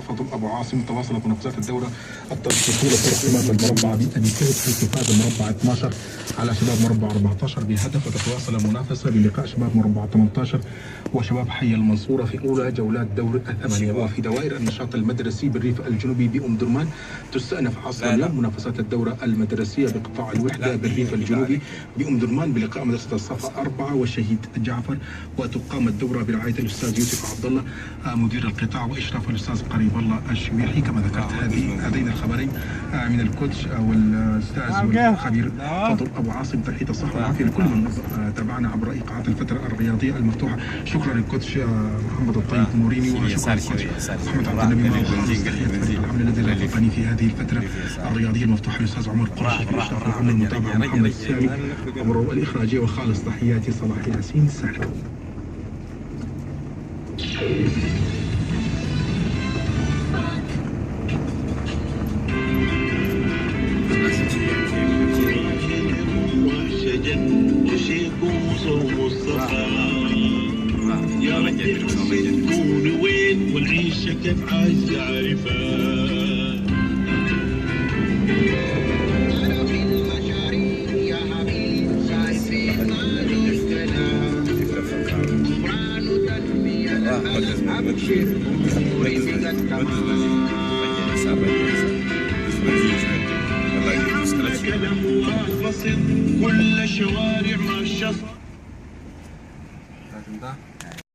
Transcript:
فضل أبو عاصم تواصلت منافسات الدورة التفصيلية ترسيمات المربع بأبي فهد في استفادة مربع 12 على شباب مربع 14 بهدف، وتتواصل المنافسة بلقاء شباب مربع 18 وشباب حي المنصورة في أولى جولات دور الثمانية. وفي دوائر النشاط المدرسي بالريف الجنوبي بأم درمان تستأنف عصر اليوم منافسات الدورة المدرسية بقطاع الوحدة بالريف الجنوبي بأم درمان بلقاء مدرسة الصفا 4 والشهيد جعفر، وتقام الدورة برعاية الأستاذ يوسف عبد الله مدير القطاع وإشراف الأستاذ قريب الله الشميحي. كما ذكرت هذين الخبرين من الكوتش والاستاذ والخبير فضل ابو عاصم. تحيه الصحه والعافيه لكل من تابعنا عبر ايقاعات الفتره الرياضيه المفتوحه. شكرا للكوتش محمد الطيب موريني، وشكرا للكوتش محمد عبد النبي العمل الذي رافقني في هذه الفتره الرياضيه المفتوحه، الاستاذ عمر قرشي في الاشراف العام المتابعه، محمد السامي عبر الاخراجيه، وخالص تحياتي صلاح ياسين السالم. يا رجل تكون وين والعيشة كيف عايز عارفة. أنا في المشاريع يا حبيب شايفين ما ليش كلام. عمران وتنمية أنا أبشر أموري بقت تمام. كلام واحد بسيط كل شوارع ما الشص